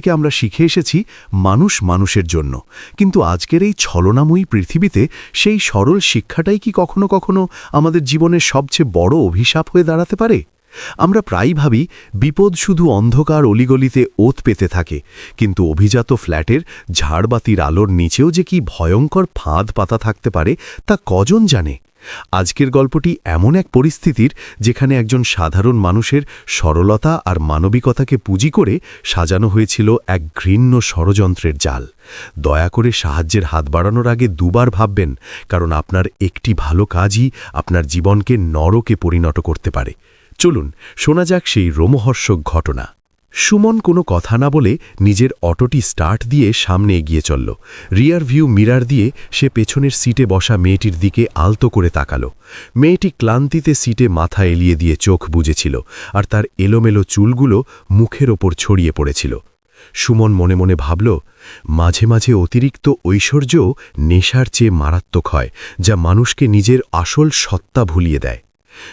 থেকে আমরা শিখে এসেছি মানুষ মানুষের জন্য, কিন্তু আজকের এই ছলনাময়ী পৃথিবীতে সেই সরল শিক্ষাটাই কি কখনো কখনো আমাদের জীবনের সবচেয়ে বড় অভিশাপ হয়ে দাঁড়াতে পারে? আমরা প্রায়ই ভাবি বিপদ শুধু অন্ধকার অলিগলিতে ওত পেতে থাকে, কিন্তু অভিজাত ফ্ল্যাটের ঝাড়বাতির আলোর নিচেও যে কি ভয়ঙ্কর ফাঁদ পাতা থাকতে পারে তা কজন জানে? আজকের গল্পটি এমন এক পরিস্থিতির যেখানে একজন সাধারণ মানুষের সরলতা আর মানবিকতাকে পুঁজি করে সাজানো হয়েছিল এক ঘৃণ্য ষড়যন্ত্রের জাল। দয়া করে সাহায্যের হাত বাড়ানোর আগে দুবার ভাববেন, কারণ আপনার একটি ভালো কাজই আপনার জীবনকে নরকে পরিণত করতে পারে। চলুন শোনা যাক সেই রোমহর্ষক ঘটনা। সুমন কোনো কথা না বলে নিজের অটোটি স্টার্ট দিয়ে সামনে এগিয়ে চলল। রিয়ার ভিউ মিরার দিয়ে সে পেছনের সিটে বসা মেয়েটির দিকে আলতো করে তাকাল। মেয়েটি ক্লান্তিতে সিটে মাথা এলিয়ে দিয়ে চোখ বুজেছিল, আর তার এলোমেলো চুলগুলো মুখের ওপর ছড়িয়ে পড়েছিল। সুমন মনে মনে ভাবল, মাঝে মাঝে অতিরিক্ত ঐশ্বর্যও নেশার চেয়ে মারাত্মক হয়, যা মানুষকে নিজের আসল সত্তা ভুলিয়ে দেয়।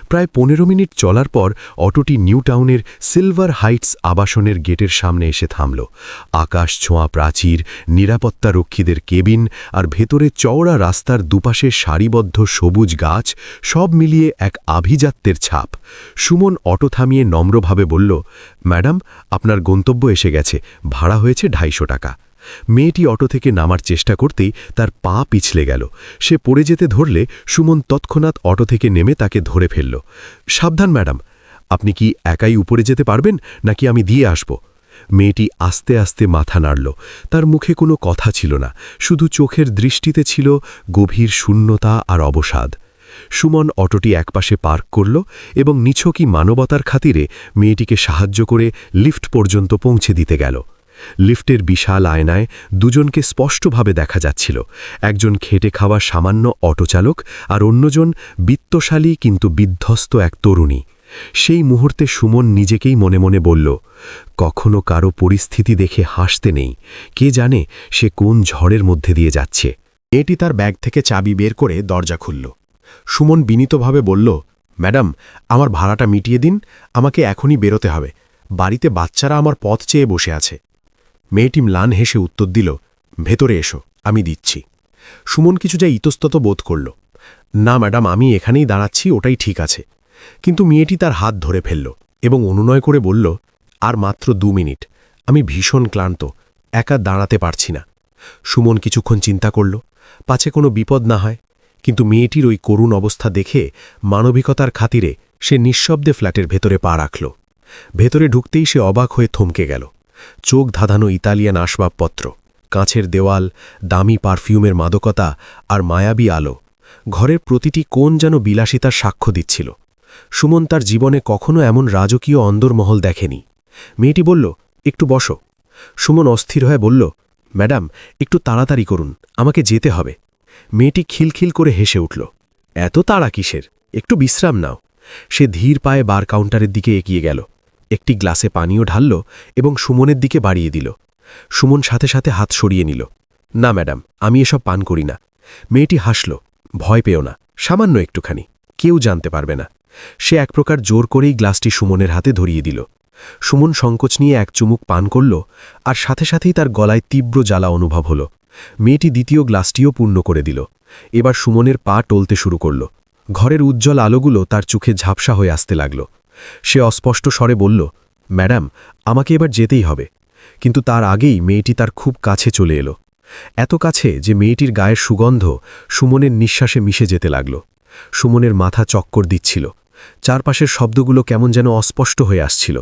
প্রায় 15 মিনিট চলার পর অটোটি নিউ টাউনের সিলভার হাইটস আবাসনের গেটের সামনে এসে থামল। আকাশ ছোঁয়া প্রাচীর, নিরাপত্তারক্ষীদের কেবিন আর ভেতরে চওড়া রাস্তার দুপাশে সারিবদ্ধ সবুজ গাছ, সব মিলিয়ে এক আভিজাত্যের ছাপ। সুমন অটো থামিয়ে নম্রভাবে বলল, ম্যাডাম, আপনার গন্তব্য এসে গেছে, ভাড়া হয়েছে 250 টাকা। মেয়েটি অটো থেকে নামার চেষ্টা করতেই তার পা পিছলে গেল। সে পড়ে যেতে ধরলে সুমন তৎক্ষণাৎ অটো থেকে নেমে তাকে ধরে ফেলল। সাবধান ম্যাডাম, আপনি কি একাই উপরে যেতে পারবেন নাকি আমি দিয়ে আসব? মেয়েটি আস্তে আস্তে মাথা নাড়ল। তার মুখে কোনো কথা ছিল না, শুধু চোখের দৃষ্টিতে ছিল গভীর শূন্যতা আর অবসাদ। সুমন অটোটি একপাশে পার্ক করল এবং নিছকই মানবতার খাতিরে মেয়েটিকে সাহায্য করে লিফট পর্যন্ত পৌঁছে দিতে গেল। লিফটের বিশাল আয়নায় দুজনকে স্পষ্টভাবে দেখা যাচ্ছিল, একজন খেটে খাওয়া সামান্য অটোচালক আর অন্যজন বিত্তশালী কিন্তু বিধ্বস্ত এক তরুণী। সেই মুহূর্তে সুমন নিজেকেই মনে মনে বলল, কখনো কারো পরিস্থিতি দেখে হাসতে নেই, কে জানে সে কোন ঝড়ের মধ্যে দিয়ে যাচ্ছে। এটি তার ব্যাগ থেকে চাবি বের করে দরজা খুলল। সুমন বিনীতভাবে বলল, ম্যাডাম, আমার ভাড়াটা মিটিয়ে দিন, আমাকে এখনই বেরোতে হবে, বাড়িতে বাচ্চারা আমার পথ চেয়ে বসে আছে। মেয়েটি ম্লান হেসে উত্তর দিল, ভেতরে এসো, আমি দিচ্ছি। সুমন কিছুটা ইতস্তত বোধ করল। না ম্যাডাম, আমি এখানেই দাঁড়াচ্ছি, ওটাই ঠিক আছে। কিন্তু মেয়েটি তার হাত ধরে ফেলল এবং অনুনয় করে বলল, আর মাত্র 2 মিনিট, আমি ভীষণ ক্লান্ত, একা দাঁড়াতে পারছি না। সুমন কিছুক্ষণ চিন্তা করল, পাছে কোনো বিপদ না হয়, কিন্তু মেয়েটির ওই করুণ অবস্থা দেখে মানবিকতার খাতিরে সে নিঃশব্দে ফ্ল্যাটের ভেতরে পা রাখল। ভেতরে ঢুকতেই সে অবাক হয়ে থমকে গেল। চোখ ধাঁধানো ইতালিয়ান আসবাবপত্র, কাঁচের দেওয়াল, দামি পারফিউমের মাদকতা আর মায়াবী আলো, ঘরের প্রতিটি কোণ যেন বিলাসিতার সাক্ষ্য দিচ্ছিল। সুমন তার জীবনে কখনো এমন রাজকীয় অন্দরমহল দেখেনি। মেয়েটি বলল, একটু বসো। সুমন অস্থির হয়ে বলল, ম্যাডাম, একটু তাড়াতাড়ি করুন, আমাকে যেতে হবে। মেয়েটি খিলখিল করে হেসে উঠল, এত তাড়া কিসের, একটু বিশ্রাম নাও। সে ধীর পায়ে বার কাউন্টারের দিকে এগিয়ে গেল, একটি গ্লাসে পানীয় ঢালল এবং সুমনের দিকে বাড়িয়ে দিল। সুমন সাথে সাথে হাত সরিয়ে নিল। না ম্যাডাম, আমি এসব পান করি না। মেয়েটি হাসল, ভয় পেও না, সামান্য একটুখানি, কেউ জানতে পারবে না। সে এক প্রকার জোর করেই গ্লাসটি সুমনের হাতে ধরিয়ে দিল। সুমন সংকোচ নিয়ে এক চুমুক পান করল, আর সাথে সাথেই তার গলায় তীব্র জ্বালা অনুভব হল। মেয়েটি দ্বিতীয় গ্লাসটিও পূর্ণ করে দিল। এবার সুমনের পা টলতে শুরু করল। ঘরের উজ্জ্বল আলোগুলো তার চোখে ঝাপসা হয়ে আসতে লাগল। সে অস্পষ্ট স্বরে বলল, ম্যাডাম, আমাকে এবার যেতেই হবে। কিন্তু তার আগেই মেয়েটি তার খুব কাছে চলে এলো, এত কাছে যে মেয়েটির গায়ের সুগন্ধ সুমনের নিঃশ্বাসে মিশে যেতে লাগল। সুমনের মাথা চক্কর দিচ্ছিল, চারপাশের শব্দগুলো কেমন যেন অস্পষ্ট হয়ে আসছিল।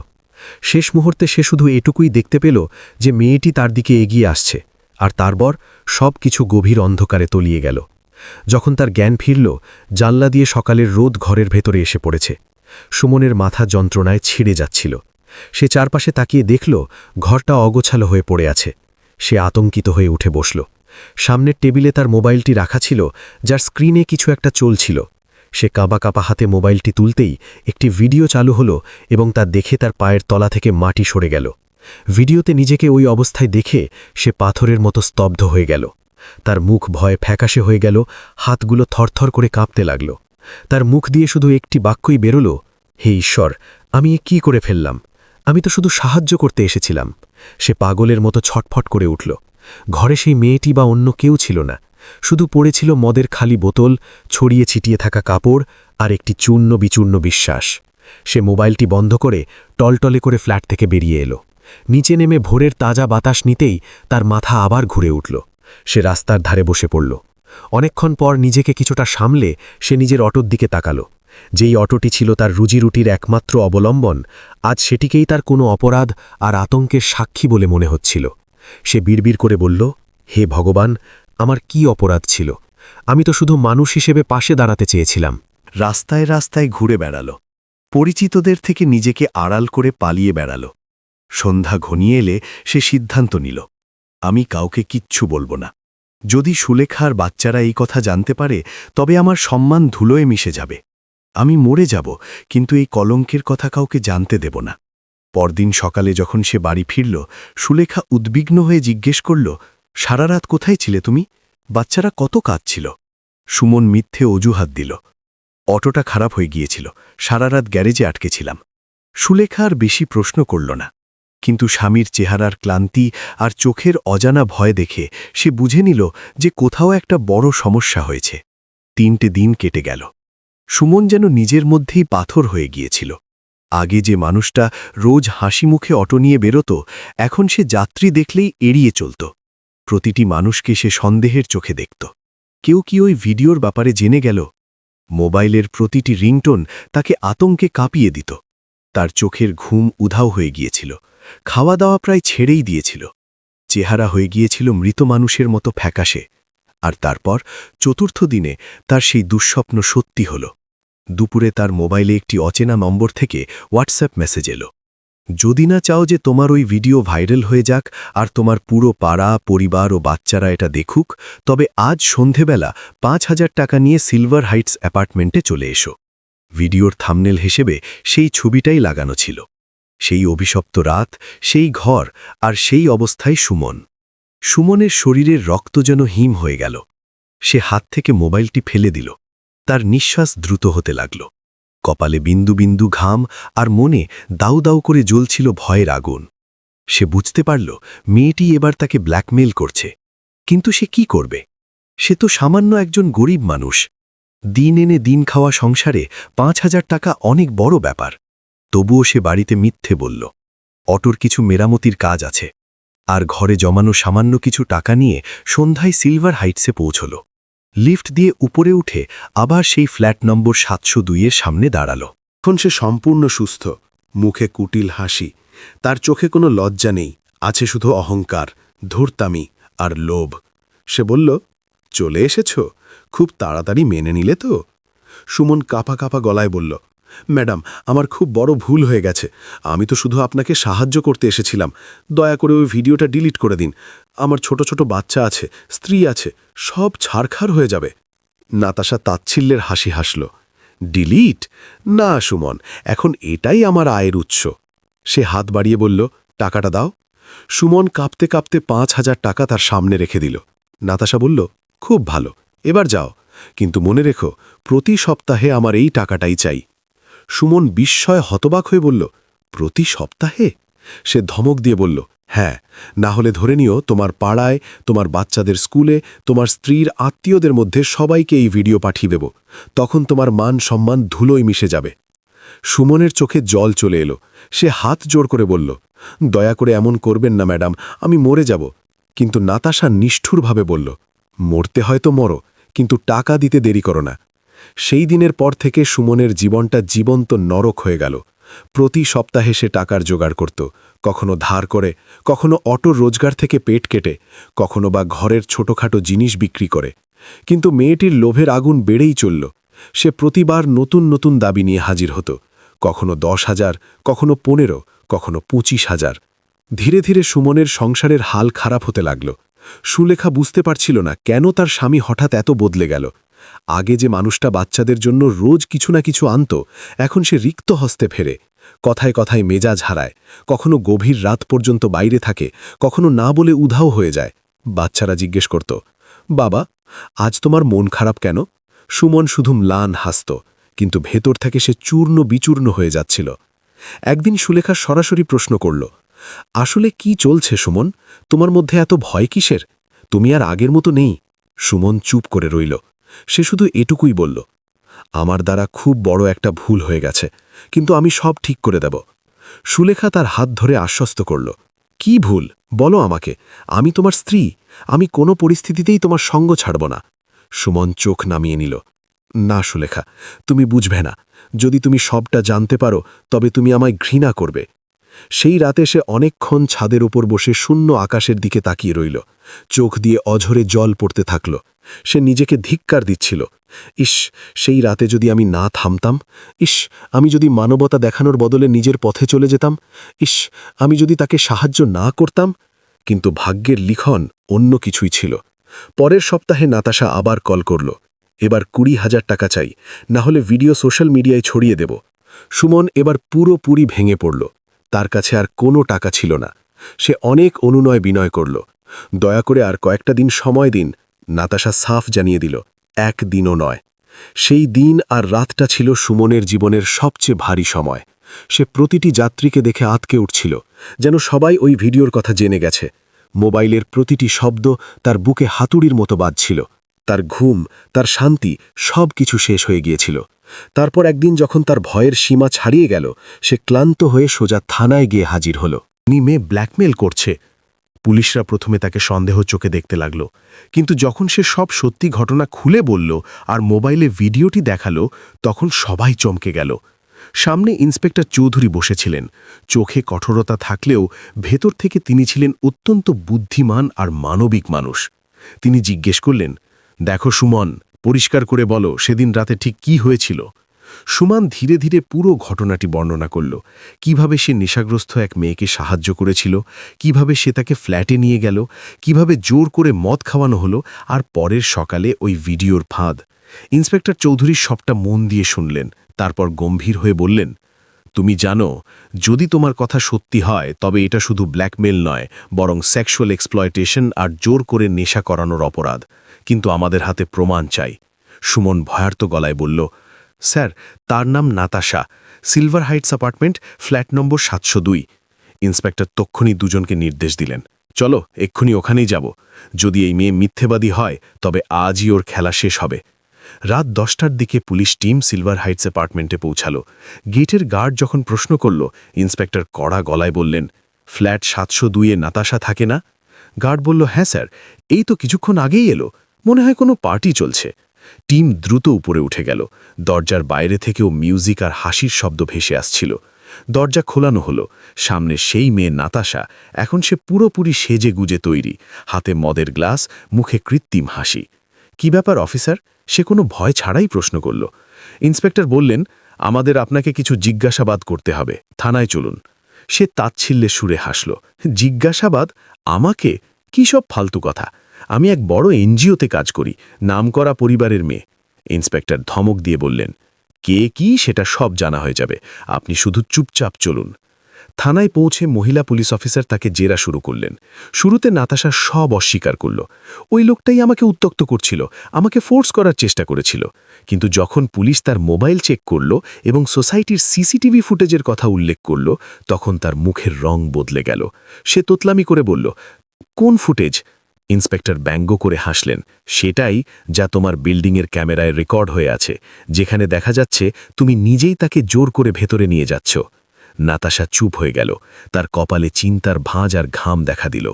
শেষ মুহূর্তে সে শুধু এটুকুই দেখতে পেল যে মেয়েটি তার দিকে এগিয়ে আসছে, আর তারপর সব কিছু গভীর অন্ধকারে তলিয়ে গেল। যখন তার জ্ঞান ফিরল, জানলা দিয়ে সকালের রোদ ঘরের ভেতরে এসে পড়েছে। সুমনের মাথা যন্ত্রণায় ছিঁড়ে যাচ্ছিল। সে চারপাশে তাকিয়ে দেখল ঘরটা অগোছালো হয়ে পড়ে আছে। সে আতঙ্কিত হয়ে উঠে বসল। সামনের টেবিলে তার মোবাইলটি রাখা ছিল, যার স্ক্রিনে কিছু একটা চলছিল। সে কাঁপা কাঁপা হাতে মোবাইলটি তুলতেই একটি ভিডিও চালু হলো এবং তা দেখে তার পায়ের তলা থেকে মাটি সরে গেল। ভিডিওতে নিজেকে ওই অবস্থায় দেখে সে পাথরের মতো স্তব্ধ হয়ে গেল। তার মুখ ভয়ে ফ্যাকাশে হয়ে গেল, হাতগুলো থরথর করে কাঁপতে লাগল। তার মুখ দিয়ে শুধু একটি বাক্যই বেরোল, হে ঈশ্বর, আমি এ কী করে ফেললাম। আমি তো শুধু সাহায্য করতে এসেছিলাম। সে পাগলের মতো ছটফট করে উঠল। ঘরে সেই মেয়েটি বা অন্য কেউ ছিল না, শুধু পড়েছিল মদের খালি বোতল, ছড়িয়ে ছিটিয়ে থাকা কাপড় আর একটি চূর্ণ বিচূর্ণ বিশ্বাস। সে মোবাইলটি বন্ধ করে টলটলে করে ফ্ল্যাট থেকে বেরিয়ে এলো। নিচে নেমে ভোরের তাজা বাতাস নিতেই তার মাথা আবার ঘুরে উঠল। সে রাস্তার ধারে বসে পড়ল। অনেকক্ষণ পর নিজেকে কিছুটা সামলে সে নিজের অটোর দিকে তাকাল। যেই অটোটি ছিল তার রুজিরুটির একমাত্র অবলম্বন, আজ সেটিকেই তার কোনো অপরাধ আর আতঙ্কের সাক্ষী বলে মনে হচ্ছিল। সে বিড়বিড় করে বলল, হে ভগবান, আমার কি অপরাধ ছিল? আমি তো শুধু মানুষ হিসেবে পাশে দাঁড়াতে চেয়েছিলাম। রাস্তায় রাস্তায় ঘুরে বেড়াল, পরিচিতদের থেকে নিজেকে আড়াল করে পালিয়ে বেড়াল। সন্ধ্যা ঘনিয়ে এলে সে সিদ্ধান্ত নিল, আমি কাউকে কিচ্ছু বলবো না। যদি সুলেখার বাচ্চারা এই কথা জানতে পারে তবে আমার সম্মান ধুলোয় মিশে যাবে। আমি মরে যাব, কিন্তু এই কলঙ্কের কথা কাউকে জানতে দেব না। পরদিন সকালে যখন সে বাড়ি ফিরল, সুলেখা উদ্বিগ্ন হয়ে জিজ্ঞেস করল, সারা রাত কোথায় ছিলে তুমি? বাচ্চারা কত কাঁদছিল? সুমন মিথ্যে অজুহাত দিল, অটোটা খারাপ হয়ে গিয়েছিল, সারা রাত গ্যারেজে আটকেছিলাম। সুলেখা আর বেশি প্রশ্ন করল না, কিন্তু স্বামীর চেহারার ক্লান্তি আর চোখের অজানা ভয় দেখে সে বুঝে নিল যে কোথাও একটা বড় সমস্যা হয়েছে। 3টে দিন কেটে গেল। সুমন যেন নিজের মধ্যেই পাথর হয়ে গিয়েছিল। আগে যে মানুষটা রোজ হাসি মুখে অটো নিয়ে বেরোত, এখন সে যাত্রী দেখলেই এড়িয়ে চলত। প্রতিটি মানুষকে সে সন্দেহের চোখে দেখত। কেউ কি ওই ভিডিওর ব্যাপারে জেনে গেল? মোবাইলের প্রতিটি রিংটোন তাকে আতঙ্কে কাঁপিয়ে দিত। তার চোখের ঘুম উধাও হয়ে গিয়েছিল, খাওয়া দাওয়া প্রায় ছেড়েই দিয়েছিল। চেহারা হয়ে গিয়েছিল মৃত মানুষের মতো ফ্যাকাশে। আর তারপর ৪র্থ দিনে তার সেই দুঃস্বপ্ন সত্যি হল। দুপুরে তার মোবাইলে একটি অচেনা নম্বর থেকে হোয়াটসঅ্যাপ মেসেজ এলো, যদি না চাও যে তোমার ওই ভিডিও ভাইরাল হয়ে যাক আর তোমার পুরো পাড়া, পরিবার ও বাচ্চারা এটা দেখুক, তবে আজ সন্ধেবেলা ৫,০০০ টাকা নিয়ে সিলভার হাইটস অ্যাপার্টমেন্টে চলে এসো। ভিডিওর থাম্বনেল হিসেবে সেই ছবিটাই লাগানো ছিল। সেই অভিশপ্ত রাত, সেই ঘর আর সেই অবস্থায় সুমন। সুমনের শরীরের রক্ত যেন হিম হয়ে গেল। সে হাত থেকে মোবাইলটি ফেলে দিল। তার নিঃশ্বাস দ্রুত হতে লাগল। কপালে বিন্দু বিন্দু ঘাম আর মনে দাউ দাউ করে জ্বলছিল ভয়ের আগুন। সে বুঝতে পারল মেয়েটি এবার তাকে ব্ল্যাকমেইল করছে। কিন্তু সে কি করবে? সে তো সামান্য একজন গরিব মানুষ। দিন এনে দিন খাওয়া সংসারে ৫,০০০ টাকা অনেক বড় ব্যাপার। তবুও সে বাড়িতে মিথ্যে বলল, অটোর কিছু মেরামতির কাজ আছে। আর ঘরে জমানো সামান্য কিছু টাকা নিয়ে সন্ধ্যায় সিলভার হাইটসে পৌঁছল। লিফট দিয়ে উপরে উঠে আবার সেই ফ্ল্যাট নম্বর ৭০২-এর সামনে দাঁড়াল। এখন সে সম্পূর্ণ সুস্থ, মুখে কুটিল হাসি। তার চোখে কোনো লজ্জা নেই, আছে শুধু অহংকার, ধূর্তামি আর লোভ। সে বলল, চলে এসেছ? খুব তাড়াতাড়ি মেনে নিলে তো? সুমন কাঁপা কাঁপা গলায় বলল, ম্যাডাম, আমার খুব বড় ভুল হয়ে গেছে। আমি তো শুধু আপনাকে সাহায্য করতে এসেছিলাম। দয়া করে ওই ভিডিওটা ডিলিট করে দিন। আমার ছোট ছোট বাচ্চা আছে, স্ত্রী আছে, সব ছারখার হয়ে যাবে। নাতাশা তাচ্ছিল্যের হাসি হাসল। ডিলিট? না সুমন, এখন এটাই আমার আয়ের উৎস। সে হাত বাড়িয়ে বলল, টাকাটা দাও। সুমন কাঁপতে কাঁপতে ৫,০০০ টাকা তার সামনে রেখে দিল। নাতাশা বলল, খুব ভালো, এবার যাও, কিন্তু মনে রেখো, প্রতি সপ্তাহে আমার এই টাকাটাই চাই। সুমন বিস্ময়ে হতবাক হয়ে বলল, প্রতি সপ্তাহে? সে ধমক দিয়ে বলল, হ্যাঁ, না হলে ধরে নিও তোমার পাড়ায়, তোমার বাচ্চাদের স্কুলে, তোমার স্ত্রীর আত্মীয়দের মধ্যে সবাইকে এই ভিডিও পাঠিয়ে দেব। তখন তোমার মান সম্মান ধুলোয় মিশে যাবে। সুমনের চোখে জল চলে এলো। সে হাত জোড় করে বলল, দয়া করে এমন করবেন না ম্যাডাম, আমি মরে যাব। কিন্তু নাতাশা নিষ্ঠুরভাবে বলল, মরতে হয়তো মরো, কিন্তু টাকা দিতে দেরি করো না। সেই দিনের পর থেকে সুমনের জীবনটা জীবন্ত নরক হয়ে গেল। প্রতি সপ্তাহে সে টাকার জোগাড় করত, কখনো ধার করে, কখনো অটোর রোজগার থেকে পেট কেটে, কখনো বা ঘরের ছোটখাটো জিনিস বিক্রি করে। কিন্তু মেয়েটির লোভের আগুন বেড়েই চলল। সে প্রতিবার নতুন নতুন দাবি নিয়ে হাজির হতো, কখনো ১০,০০০, কখনো ১৫, কখনো ২৫,০০০। ধীরে ধীরে সুমনের সংসারের হাল খারাপ হতে লাগল। সুলেখা বুঝতে পারছিল না কেন তার স্বামী হঠাৎ এত বদলে গেল। আগে যে মানুষটা বাচ্চাদের জন্য রোজ কিছু না কিছু আনত, এখন সে রিক্ত হস্তে ফেরে। কথায় কথায় মেজাজ হারায়, কখনো গভীর রাত পর্যন্ত বাইরে থাকে, কখনো না বলে উধাও হয়ে যায়। বাচ্চারা জিজ্ঞেস করত, বাবা, আজ তোমার মন খারাপ কেন? সুমন শুধু ম্লান হাসত, কিন্তু ভেতর থেকে সে চূর্ণ বিচূর্ণ হয়ে যাচ্ছিল। একদিন সুলেখা সরাসরি প্রশ্ন করল, আসলে কি চলছে সুমন? তোমার মধ্যে এত ভয় কিসের? তুমি আর আগের মতো নেই। সুমন চুপ করে রইল। সে শুধু এটুকুই বলল, আমার দ্বারা খুব বড় একটা ভুল হয়ে গেছে, কিন্তু আমি সব ঠিক করে দেব। সুলেখা তার হাত ধরে আশ্বস্ত করল, কি ভুল বলো আমাকে, আমি তোমার স্ত্রী, আমি কোনো পরিস্থিতিতেই তোমার সঙ্গ ছাড়ব না। সুমন চোখ নামিয়ে নিল। না সুলেখা, তুমি বুঝবে না। যদি তুমি সবটা জানতে পারো তবে তুমি আমায় ঘৃণা করবে। সেই রাতে সে অনেকক্ষণ ছাদের উপর বসে শূন্য আকাশের দিকে তাকিয়ে রইল। চোখ দিয়ে অঝরে জল পড়তে থাকল। সে নিজেকে ধিক্কার দিচ্ছিল। ইস, সেই রাতে যদি আমি না থামতাম। ইস, আমি যদি মানবতা দেখানোর বদলে নিজের পথে চলে যেতাম। ইস, আমি যদি তাকে সাহায্য না করতাম। কিন্তু ভাগ্যের লিখন অন্য কিছুই ছিল। পরের সপ্তাহে নাতাশা আবার কল করল। এবার 20,000 টাকা চাই, না হলে ভিডিও সোশ্যাল মিডিয়ায় ছড়িয়ে দেব। সুমন এবার পুরোপুরি ভেঙে পড়ল। তার কাছে আর কোনো টাকা ছিল না। সে অনেক অনুনয় বিনয় করল, দয়া করে আর কয়েকটা দিন সময় দিন। নাতাশা সাফ জানিয়ে দিল, একদিনও নয়। সেই দিন আর রাতটা ছিল সুমনের জীবনের সবচেয়ে ভারী সময়। সে প্রতিটি যাত্রীকে দেখে আঁতকে উঠছিল, যেন সবাই ওই ভিডিওর কথা জেনে গেছে। মোবাইলের প্রতিটি শব্দ তার বুকে হাতুড়ির মতো বাজছিল। তার ঘুম, তার শান্তি, সব কিছু শেষ হয়ে গিয়েছিল। তারপর একদিন যখন তার ভয়ের সীমা ছাড়িয়ে গেল, সে ক্লান্ত হয়ে সোজা থানায় গিয়ে হাজির হল। মেয়ে ব্ল্যাকমেল করছে। পুলিশরা প্রথমে তাকে সন্দেহ চোখে দেখতে লাগল, কিন্তু যখন সে সব সত্যি ঘটনা খুলে বলল আর মোবাইলে ভিডিওটি দেখালো, তখন সবাই চমকে গেল। সামনে ইন্সপেক্টর চৌধুরী বসেছিলেন। চোখে কঠোরতা থাকলেও ভেতর থেকে তিনি ছিলেন অত্যন্ত বুদ্ধিমান আর মানবিক মানুষ। তিনি জিজ্ঞেস করলেন, দেখো সুমন, পরিষ্কার করে বলো সেদিন রাতে ঠিক কি হয়েছিল। সুমন ধীরে ধীরে পুরো ঘটনাটি বর্ণনা করল। কিভাবে সে নেশাগ্রস্ত এক মেয়েকে সাহায্য করেছিল, কিভাবে সে তাকে ফ্ল্যাটে নিয়ে গেল, কিভাবে জোর করে মদ খাওয়ানো হলো, আর পরের সকালে ওই ভিডিওর ফাঁদ। ইন্সপেক্টর চৌধুরী সবটা মন দিয়ে শুনলেন, তারপর গম্ভীর হয়ে বললেন, তুমি জানো, যদি তোমার কথা সত্যি হয় তবে এটা শুধু ব্ল্যাকমেল নয়, বরং সেক্সুয়াল এক্সপ্লয়টেশন আর জোর করে নেশা করানোর অপরাধ। কিন্তু আমাদের হাতে প্রমাণ চাই। সুমন ভয়ার্ত গলায় বলল, স্যার, তার নাম Natasha, silver heights apartment, flat number 702। Inspector তক্ষুনি দুজনকে নির্দেশ দিলেন, চলো এক্ষুনি ওখানেই যাব। যদি এই মেয়ে মিথ্যেবাদী হয় তবে আজই ওর খেলা শেষ হবে। রাত 10টার দিকে পুলিশ টিম সিলভার হাইটস অ্যাপার্টমেন্টে পৌঁছালো। গেটের গার্ড যখন প্রশ্ন করল, ইন্সপেক্টর কড়া গলায় বললেন, ফ্ল্যাট 702-এ নাতাশা থাকে না? গার্ড বলল, হ্যাঁ স্যার, এই তো কিছুক্ষণ আগেই এলো, মনে হয় কোনো পার্টি চলছে। টিম দ্রুত উপরে উঠে গেল। দরজার বাইরে থেকেও মিউজিক আর হাসির শব্দ ভেসে আসছিল। দরজা খোলানো হলো। সামনে সেই মেয়ে নাতাশা। এখন সে পুরোপুরি সেজে গুজে তৈরি, হাতে মদের গ্লাস, মুখে কৃত্রিম হাসি। কি ব্যাপার অফিসার? সে কোনো ভয় ছাড়াই প্রশ্ন করল। ইন্সপেক্টর বললেন, আমাদের আপনাকে কিছু জিজ্ঞাসাবাদ করতে হবে, থানায় চলুন। সে তাচ্ছিল্যে সুরে হাসল, জিজ্ঞাসাবাদ? আমাকে? কি সব ফালতু কথা! আমি এক বড় এনজিওতে কাজ করি, নামকরা পরিবারের মেয়ে। ইন্সপেক্টর ধমক দিয়ে বললেন, কে কি সেটা সব জানা হয়ে যাবে, আপনি শুধু চুপচাপ চলুন। থানায় পৌঁছে মহিলা পুলিশ অফিসার তাকে জেরা শুরু করলেন। শুরুতে নাতাশা সব অস্বীকার করল। ওই লোকটাই আমাকে উত্ত্যক্ত করছিল, আমাকে ফোর্স করার চেষ্টা করেছিল। কিন্তু যখন পুলিশ তার মোবাইল চেক করল এবং সোসাইটির সিসিটিভি ফুটেজের কথা উল্লেখ করল, তখন তার মুখের রং বদলে গেল। সে তোতলামি করে বলল, কোন ফুটেজ? ইন্সপেক্টর ব্যঙ্গ করে হাসলেন, সেটাই যা তোমার বিল্ডিংয়ের ক্যামেরায় রেকর্ড হয়ে আছে, যেখানে দেখা যাচ্ছে তুমি নিজেই তাকে জোর করে ভেতরে নিয়ে যাচ্ছ। নাতাশা চুপ হয়ে গেল। তার কপালে চিন্তার ভাঁজ আর ঘাম দেখা দিল।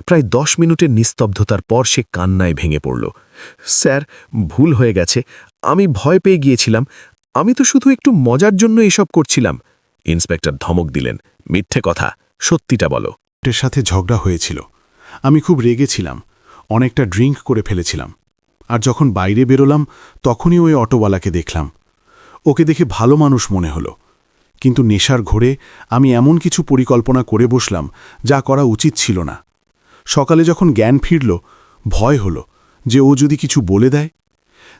প্রায় 10 মিনিটের নিস্তব্ধতার পর সে কান্নায় ভেঙে পড়ল। স্যার, ভুল হয়ে গেছে, আমি ভয় পেয়ে গিয়েছিলাম, আমি তো শুধু একটু মজার জন্য এসব করছিলাম। ইন্সপেক্টর ধমক দিলেন, মিথ্যে কথা, সত্যিটা বলো। এর সাথে ঝগড়া হয়েছিল, আমি খুব রেগেছিলাম, অনেকটা ড্রিঙ্ক করে ফেলেছিলাম। আর যখন বাইরে বেরোলাম তখনই ওই অটোওয়ালাকে দেখলাম। ওকে দেখে ভালো মানুষ মনে হলো, কিন্তু নেশার ঘোরে আমি এমন কিছু পরিকল্পনা করে বসলাম যা করা উচিত ছিল না। সকালে যখন জ্ঞান ফিরল, ভয় হলো যে ও যদি কিছু বলে দেয়।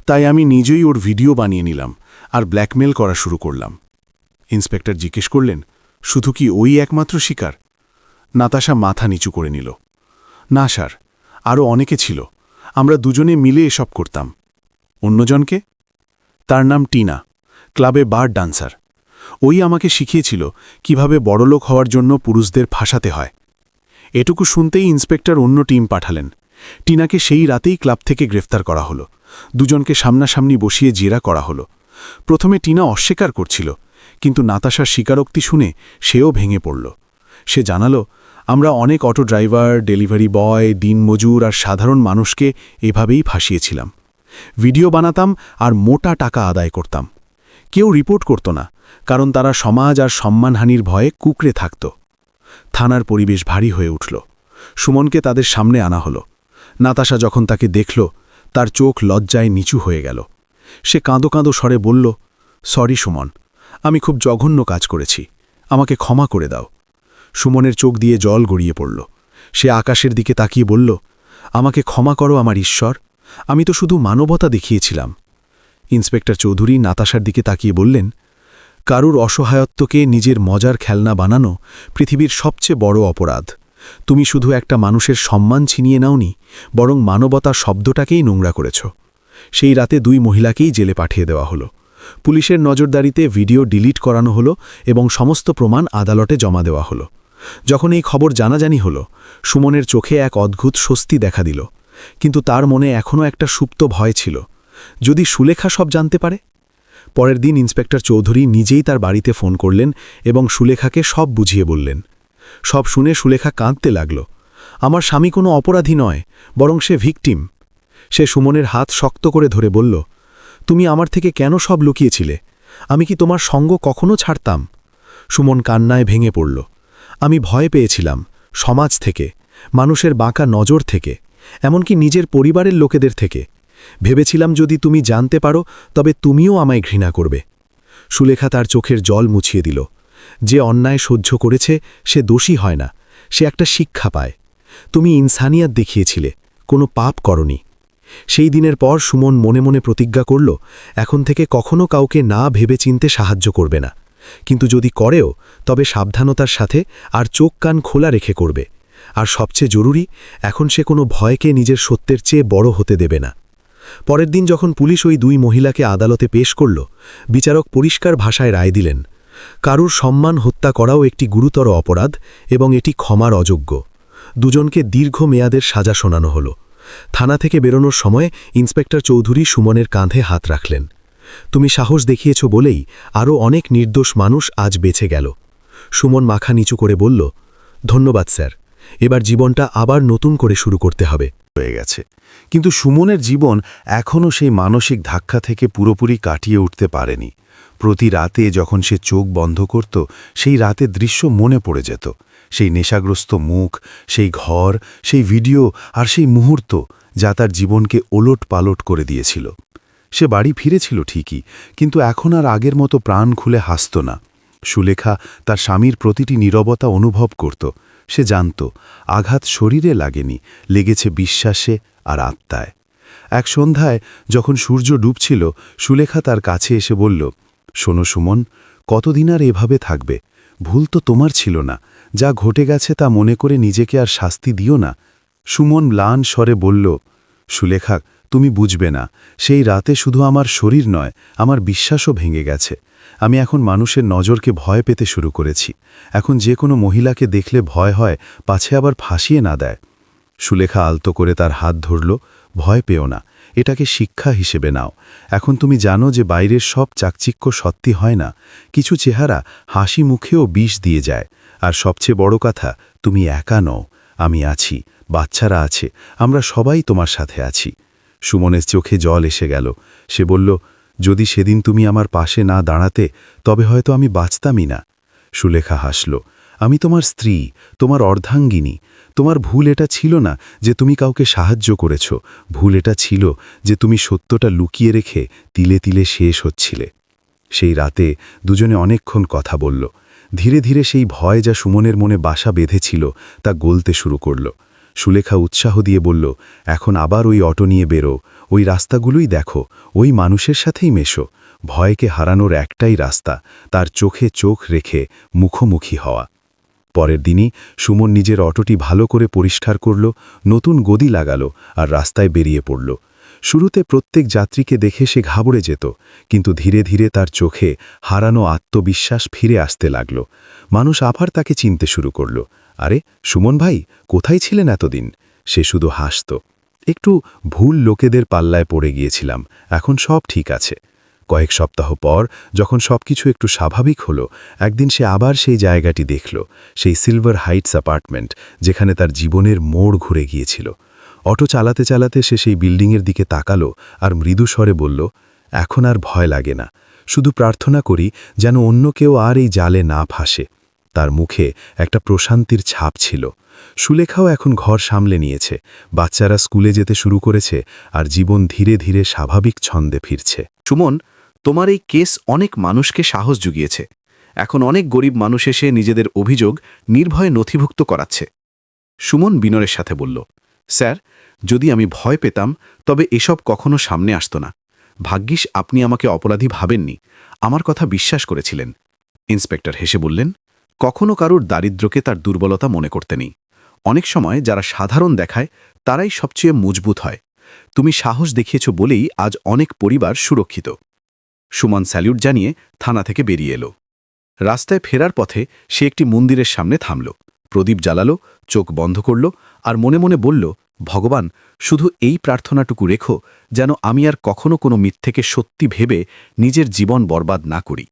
তাই আমি নিজেই ওর ভিডিও বানিয়ে নিলাম আর ব্ল্যাকমেল করা শুরু করলাম। ইন্সপেক্টর জিজ্ঞেস করলেন, শুধু কি ওই একমাত্র শিকার? নাতাশা মাথা নিচু করে নিল, না স্যার, আরও অনেকে ছিল, আমরা দুজনে মিলে এসব করতাম। অন্যজনকে? তার নাম টিনা, ক্লাবে বার ডান্সার। ওই আমাকে শিখিয়েছিল কিভাবে বড়লোক হওয়ার জন্য পুরুষদের ফাঁসাতে হয়। এটুকু শুনতেই ইন্সপেক্টর অন্য টিম পাঠালেন। টিনাকে সেই রাতেই ক্লাব থেকে গ্রেফতার করা হলো। দুজনকে সামনাসামনি বসিয়ে জেরা করা হলো। প্রথমে টিনা অস্বীকার করছিল, কিন্তু নাতাশার স্বীকারোক্তি শুনে সেও ভেঙে পড়ল। সে জানালো, আমরা অনেক অটো ড্রাইভার, ডেলিভারি বয়, দিনমজুর আর সাধারণ মানুষকে এভাবেই ফাঁসিয়েছিলাম। ভিডিও বানাতাম আর মোটা টাকা আদায় করতাম। কেউ রিপোর্ট করত না, কারণ তারা সমাজ আর সম্মানহানির ভয়ে কুঁকড়ে থাকত। থানার পরিবেশ ভারী হয়ে উঠল। সুমনকে তাদের সামনে আনা হলো। নাতাশা যখন তাকে দেখল, তার চোখ লজ্জায় নিচু হয়ে গেল। সে কাঁদো কাঁদো স্বরে বলল, সরি সুমন, আমি খুব জঘন্য কাজ করেছি, আমাকে ক্ষমা করে দাও। সুমনের চোখ দিয়ে জল গড়িয়ে পড়ল। সে আকাশের দিকে তাকিয়ে বলল, আমাকে ক্ষমা করো আমার ঈশ্বর, আমি তো শুধু মানবতা দেখিয়েছিলাম। ইন্সপেক্টর চৌধুরী নাতাশার দিকে তাকিয়ে বললেন, কারুর অসহায়ত্বকে নিজের মজার খেলনা বানানো পৃথিবীর সবচেয়ে বড় অপরাধ। তুমি শুধু একটা মানুষের সম্মান ছিনিয়ে নাওনি, বরং মানবতা শব্দটাকেই নোংরা করেছ। সেই রাতে 2 মহিলাকেই জেলে পাঠিয়ে দেওয়া হলো। পুলিশের নজরদারিতে ভিডিও ডিলিট করানো হলো এবং সমস্ত প্রমাণ আদালতে জমা দেওয়া হলো। যখন এই খবর জানাজানি হলো, সুমনের চোখে এক অদ্ভুত স্বস্তি দেখা দিল, কিন্তু তার মনে এখনও একটা সুপ্ত ভয় ছিল। যদি সুলেখা সব জানতে পারে? পরের দিন ইন্সপেক্টর চৌধুরী নিজেই তার বাড়িতে ফোন করলেন এবং সুলেখাকে সব বুঝিয়ে বললেন। সব শুনে সুলেখা কাঁদতে লাগল। আমার স্বামী কোনো অপরাধী নয়, বরং সে ভিকটিম। সে সুমনের হাত শক্ত করে ধরে বলল, তুমি আমার থেকে কেন সব লুকিয়েছিলে? আমি কি তোমার সঙ্গ কখনো ছাড়তাম? সুমন কান্নায় ভেঙে পড়ল। আমি ভয় পেয়েছিলাম, সমাজ থেকে, মানুষের বাঁকা নজর থেকে, এমনকি নিজের পরিবারের লোকেদের থেকে। ভেবেছিলাম যদি তুমি জানতে পারো তবে তুমিও আমায় ঘৃণা করবে। সুলেখা তার চোখের জল মুছিয়ে দিল। যে অন্যায় সহ্য করেছে সে দোষী হয় না, সে একটা শিক্ষা পায়। তুমি ইনসানিয়াত দেখিয়েছিলে, কোনো পাপ করনি। সেই দিনের পর সুমন মনে মনে প্রতিজ্ঞা করল, এখন থেকে কখনো কাউকে না ভেবে চিনতে সাহায্য করবে না, কিন্তু যদি করেও তবে সাবধানতার সাথে আর চোখ কান খোলা রেখে করবে। আর সবচেয়ে জরুরি, এখন সে কোনো ভয়কে নিজের সত্যের চেয়ে বড় হতে দেবে না। পরের দিন যখন পুলিশ ওই 2 মহিলাকে আদালতে পেশ করল, বিচারক পরিষ্কার ভাষায় রায় দিলেন, কারুর সম্মান হত্যা করাও একটি গুরুতর অপরাধ এবং এটি ক্ষমার অযোগ্য। দুজনকে দীর্ঘমেয়াদের সাজা শোনানো হল। থানা থেকে বেরোনোর সময় ইন্সপেক্টর চৌধুরী সুমনের কাঁধে হাত রাখলেন। তুমি সাহস দেখিয়েছ বলেই আরও অনেক নির্দোষ মানুষ আজ বেঁচে গেল। সুমন মাথা নিচু করে বলল, ধন্যবাদ স্যার, এবার জীবনটা আবার নতুন করে শুরু করতে হবে। হয়ে গেছে, কিন্তু সুমনের জীবন এখনও সেই মানসিক ধাক্কা থেকে পুরোপুরি কাটিয়ে উঠতে পারেনি। প্রতি রাতে যখন সে চোখ বন্ধ করত, সেই রাতের দৃশ্য মনে পড়ে যেত। সেই নেশাগ্রস্ত মুখ, সেই ঘর, সেই ভিডিও আর সেই মুহূর্ত যা তার জীবনকে ওলট পালট করে দিয়েছিল। সে বাড়ি ফিরেছিল ঠিকই, কিন্তু এখন আর আগের মতো প্রাণ খুলে হাসত না। সুলেখা তার স্বামীর প্রতিটি নীরবতা অনুভব করত। সে জানত আঘাত শরীরে লাগেনি, লেগেছে বিশ্বাসে আর আত্মায়। এক সন্ধ্যায় যখন সূর্য ডুবছিল, সুলেখা তার কাছে এসে বলল, শোনো সুমন, কতদিন আর এভাবে থাকবে? ভুল তো তোমার ছিল না, যা ঘটে গেছে তা মনে করে নিজেকে আর শাস্তি দিও না। সুমন ম্লান স্বরে বলল, সুলেখা, তুমি বুঝবে না, সেই রাতে শুধু আমার শরীর নয়, আমার বিশ্বাসও ভেঙে গেছে। আমি এখন মানুষের নজরকে ভয় পেতে শুরু করেছি। এখন যে কোনো মহিলাকে দেখলে ভয় হয়, পাছে আবার ফাঁসিয়ে না দেয়। সুলেখা আলতো করে তার হাত ধরল, ভয় পেও না, এটাকে শিক্ষা হিসেবে নাও। এখন তুমি জানো যে বাইরের সব চাকচিক্য সত্যি হয় না, কিছু চেহারা হাসি মুখেও বিষ দিয়ে যায়। আর সবচেয়ে বড় কথা, তুমি একা নও, আমি আছি, বাচ্চারা আছে, আমরা সবাই তোমার সাথে আছি। সুমনের চোখে জল এসে গেল। সে বলল, যদি সেদিন তুমি আমার পাশে না দাঁড়াতে, তবে হয়তো আমি বাঁচতামই না। সুলেখা হাসল, আমি তোমার স্ত্রী, তোমার অর্ধাঙ্গিনী। তোমার ভুল এটা ছিল না যে তুমি কাউকে সাহায্য করেছ, ভুল এটা ছিল যে তুমি সত্যটা লুকিয়ে রেখে তিলে তিলে শেষ হচ্ছিলে। সেই রাতে দুজনে অনেকক্ষণ কথা বলল। ধীরে ধীরে সেই ভয় যা সুমনের মনে বাসা বেঁধেছিল তা গলতে শুরু করল। সুলেখা উৎসাহ দিয়ে বলল, এখন আবার ওই অটো নিয়ে বেরো, ওই রাস্তাগুলোই দেখো, ওই মানুষের সাথেই মেশো। ভয়কে হারানোর একটাই রাস্তা, তার চোখে চোখ রেখে মুখোমুখি হওয়া। পরের দিনই সুমন নিজের অটোটি ভালো করে পরিষ্কার করল, নতুন গদি লাগালো আর রাস্তায় বেরিয়ে পড়ল। শুরুতে প্রত্যেক যাত্রীকে দেখে সে ঘাবড়ে যেত, কিন্তু ধীরে ধীরে তার চোখে হারানো আত্মবিশ্বাস ফিরে আসতে লাগল। মানুষ আবার তাকে চিনতে শুরু করল। আরে সুমন ভাই, কোথায় ছিলেন এতদিন? সে শুধু হাসত। একটু ভুল লোকেদের পাল্লায় পড়ে গিয়েছিলাম, এখন সব ঠিক আছে। কয়েক সপ্তাহ পর যখন সবকিছু একটু স্বাভাবিক হলো, একদিন সে আবার সেই জায়গাটি দেখল, সেই সিলভার হাইটস অ্যাপার্টমেন্ট, যেখানে তার জীবনের মোড় ঘুরে গিয়েছিল। অটো চালাতে চালাতে সে সেই বিল্ডিংয়ের দিকে তাকালো আর মৃদু স্বরে বলল, এখন আর ভয় লাগে না, শুধু প্রার্থনা করি যেন অন্য কেউ আর এই জালে না ফাঁসে। তার মুখে একটা প্রশান্তির ছাপ ছিল। সুলেখাও এখন ঘর সামলে নিয়েছে, বাচ্চারা স্কুলে যেতে শুরু করেছে, আর জীবন ধীরে ধীরে স্বাভাবিক ছন্দে ফিরছে। সুমন, তোমার এই কেস অনেক মানুষকে সাহস জুগিয়েছে। এখন অনেক গরিব মানুষ এসে নিজেদের অভিযোগ নির্ভয়ে নথিভুক্ত করাচ্ছে। সুমন বিনয়ের সাথে বলল, স্যার, যদি আমি ভয় পেতাম তবে এসব কখনো সামনে আসতো না। ভাগ্যিস আপনি আমাকে অপরাধী ভাবেননি, আমার কথা বিশ্বাস করেছিলেন। ইন্সপেক্টর হেসে বললেন, কখনো কারুর দারিদ্র্যকে তার দুর্বলতা মনে করতে নেই। অনেক সময় যারা সাধারণ দেখায় তারাই সবচেয়ে মজবুত হয়। তুমি সাহস দেখিয়েছ বলেই আজ অনেক পরিবার সুরক্ষিত। সুমন স্যালিউট জানিয়ে থানা থেকে বেরিয়ে এলো। রাস্তায় ফেরার পথে সে একটি মন্দিরের সামনে থামল, প্রদীপ জ্বালালো, চোখ বন্ধ করল আর মনে মনে বলল, ভগবান, শুধু এই প্রার্থনাটুকু রেখো যেন আমি আর কখনো কোনো মিথ্যেকে সত্যি ভেবে নিজের জীবন বরবাদ না করি।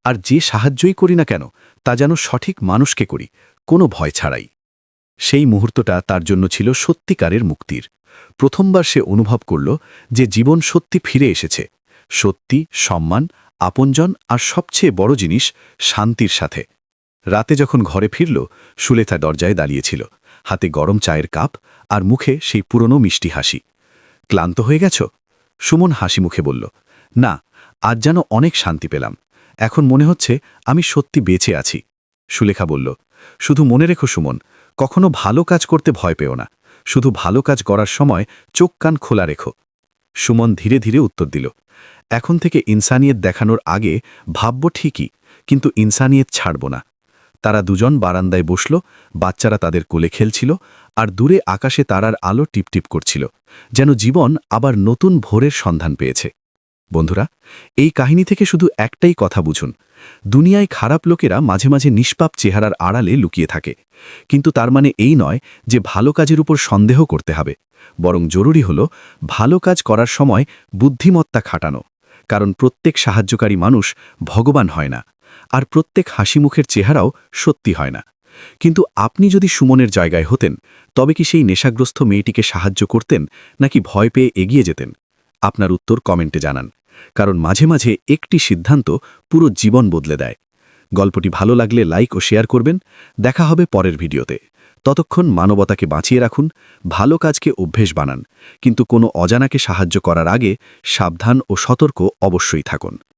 আর যে সাহায্যই করি না কেন তা যেন সঠিক মানুষকে করি, কোনো ভয় ছাড়াই। সেই মুহূর্তটা তার জন্য ছিল সত্যিকারের মুক্তির। প্রথমবার সে অনুভব করল যে জীবন সত্যি ফিরে এসেছে, সত্যি, সম্মান, আপনজন আর সবচেয়ে বড় জিনিস শান্তির সাথে। রাতে যখন ঘরে ফিরল, সুলেখা দরজায় দাঁড়িয়েছিল, হাতে গরম চায়ের কাপ আর মুখে সেই পুরনো মিষ্টি হাসি। ক্লান্ত হয়ে গেছ? সুমন হাসি মুখে বলল, না, আজ যেন অনেক শান্তি পেলাম। এখন মনে হচ্ছে আমি সত্যি বেঁচে আছি। সুলেখা বলল, শুধু মনে রেখো সুমন, কখনো ভালো কাজ করতে ভয় পেও না, শুধু ভালো কাজ করার সময় চোখ কান খোলা রেখো। সুমন ধীরে ধীরে উত্তর দিল, এখন থেকে ইনসানিয়ত দেখানোর আগে ভাবব ঠিকই, কিন্তু ইনসানিয়ত ছাড়ব না। তারা দুজন বারান্দায় বসল, বাচ্চারা তাদের কোলে খেলছিল, আর দূরে আকাশে তারার আলো টিপটিপ করছিল, যেন জীবন আবার নতুন ভোরের সন্ধান পেয়েছে। বন্ধুরা, এই কাহিনী থেকে শুধু একটাই কথা বুঝুন, দুনিয়ায় খারাপ লোকেরা মাঝে মাঝে নিষ্পাপ চেহারার আড়ালে লুকিয়ে থাকে, কিন্তু তার মানে এই নয় যে ভালো কাজের উপর সন্দেহ করতে হবে। বরং জরুরি হল ভালো কাজ করার সময় বুদ্ধিমত্তা খাটানো, কারণ প্রত্যেক সাহায্যকারী মানুষ ভগবান হয় না, আর প্রত্যেক হাসি মুখের চেহারাও সত্যি হয় না। কিন্তু আপনি যদি সুমনের জায়গায় হতেন, তবে কি সেই নেশাগ্রস্ত মেয়েটিকে সাহায্য করতেন, নাকি ভয় পেয়ে এগিয়ে যেতেন? আপনার উত্তর কমেন্টে জানান, কারণ মাঝে মাঝে একটি সিদ্ধান্ত পুরো জীবন বদলে দেয়। গল্পটি ভালো লাগলে লাইক ও শেয়ার করবেন। দেখা হবে পরের ভিডিওতে। ততক্ষণ মানবতাকে বাঁচিয়ে রাখুন, ভালো কাজকে অভ্যেস বানান, কিন্তু কোনো অজানাকে সাহায্য করার আগে সাবধান ও সতর্ক অবশ্যই থাকুন।